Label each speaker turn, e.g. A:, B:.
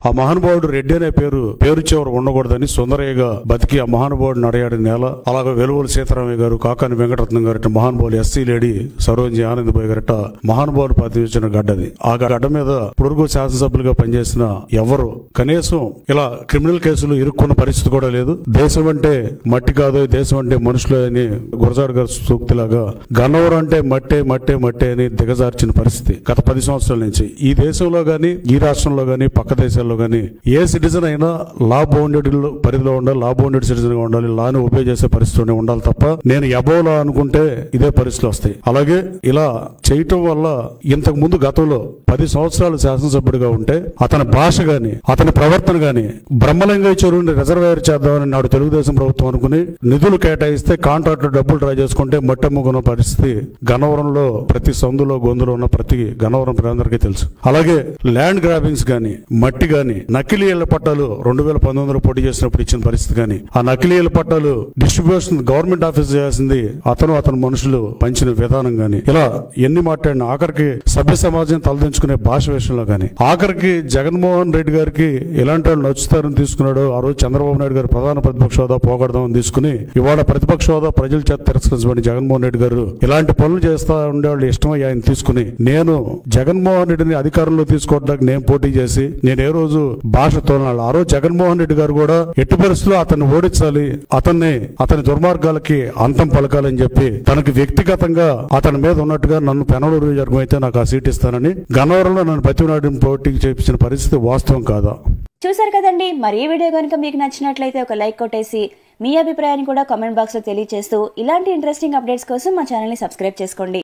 A: ఆ మహానుభావుడు రెడ్డి అనే పేరు చివర ఉండకూడదని సుందరయ్యగా బతికి ఆ మహానుభావుడు నడయాడిన నేల. అలాగే వెలువల సీతారామయ్య గారు, కాకాని వెంకటరత్నం గారు మహానుభావులు, ఎస్సీ లేడీ సరోజి ఆనందబాయి గారట మహానుభావులు ప్రతినిధించిన గడ్డది. ఆ గడ్డ మీద పొడుగు శాసనసభ్యులుగా పనిచేసిన ఎవరు కనీసం ఇలా క్రిమినల్ కేసులు ఇరుక్కున్న పరిస్థితి కూడా లేదు. దేశం అంటే మట్టి కాదు, దేశం అంటే మనుషులే అని గురజాడ గారి సూక్తిలాగా గన్నవరం అంటే మట్టే మట్టే మట్టే అని దిగజార్చిన పరిస్థితి గత 10 సంవత్సరాల నుంచి. ఈ దేశంలో గానీ, ఈ రాష్ట్రంలో గానీ, పక్క దేశాల్లో గానీ ఏ సిటిజన్ అయినా లా బౌండెడ్ పరిధిలో ఉండాలి, లా బౌండెడ్ సిటిజన్ గా ఉండాలి, లాని ఉపయోగ చేసే పరిస్థితిలోనే ఉండాలి తప్ప నేను అబోవ్ లా అనుకుంటే ఇదే పరిస్థితులు వస్తాయి. అలాగే ఇలా చేయటం వల్ల ఇంతకు ముందు గతంలో 10 సంవత్సరాలు శాసనసభ్యుడిగా ఉంటే అతని భాష గాని, అతని ప్రవర్తన గాని బ్రహ్మలింగ చెరువుని రిజర్వాయర్ చేద్దామని నాడు తెలుగుదేశం ప్రభుత్వం అనుకుని నిధులు కేటాయిస్తే కాంట్రాక్టర్ డబ్బులు డ్రా చేసుకుంటే మట్టమ్ముకున్న పరిస్థితి గన్నవరంలో ప్రతి సందులో గొంతులో ఉన్న ప్రతి గన్నవరం ప్రజలందరికీ తెలుసు. అలాగే ల్యాండ్ గ్రాబింగ్స్ గాని, మట్టి గాని, నకిలీ ఇళ్ల పట్టాలు 2019లో పోటీ చేసినప్పుడు ఇచ్చిన పరిస్థితి గాని, ఆ నకిలీ ఇళ్ల పట్టాలు డిస్ట్రిబ్యూషన్ గవర్నమెంట్ ఆఫీస్ చేయాల్సింది అతని మనుషులు పంచిన విధానం గాని, ఇలా ఎన్ని మాట్లాడిన ఆఖరికి సభ్య సమాజం తలదించుకునే భాష విషయంలో గాని, ఆఖరికి జగన్మోహన్ రెడ్డి గారికి ఎలాంటి వాళ్ళు నచ్చుతారని తీసుకున్నాడు. ఆ రోజు చంద్రబాబు నాయుడు గారు ప్రధాన ప్రతిపక్ష హోదా పోగొడదామని తీసుకుని ఇవాళ ప్రతిపక్ష హోదా ప్రజల చేత తిరస్కరించబడి జగన్మోహన్ రెడ్డి గారు ఇలాంటి పనులు చేస్తా ఉండేవాళ్ళు ఇష్టమై ఆయన తీసుకుని నేను జగన్మోహన్ రెడ్డిని అధికారంలో తీసుకోవడానికి నేను పోటీ చేసి నేను ఏ రోజు భాష తోనాలి. ఆ రోజు జగన్మోహన్ రెడ్డి గారు కూడా ఎట్టి పరిస్థితుల్లో అతన్ని ఓడించాలి, అతని దుర్మార్గాలకి అంతం పలకాలని చెప్పి తనకి వ్యక్తిగతంగా అతని మీద ఉన్నట్టుగా నన్ను పెనలూరు వర్గం అయితే నాకు ఆ సీట్ ఇస్తానని గన్నవరంలో నన్ను బతిమలాడిన పోటీకి చేపించిన పరిస్థితి వాస్తవం కాదా?
B: చూసారు కదండి. మరి ఈ వీడియో కనుక మీకు నచ్చినట్లయితే ఒక లైక్ కొట్టేసి మీ అభిప్రాయాన్ని కూడా కామెంట్ బాక్స్ లో తెలియజేస్తూ ఇలాంటి ఇంట్రెస్టింగ్ అప్డేట్స్ కోసం మా ఛానల్ ని సబ్స్క్రైబ్ చేసుకోండి.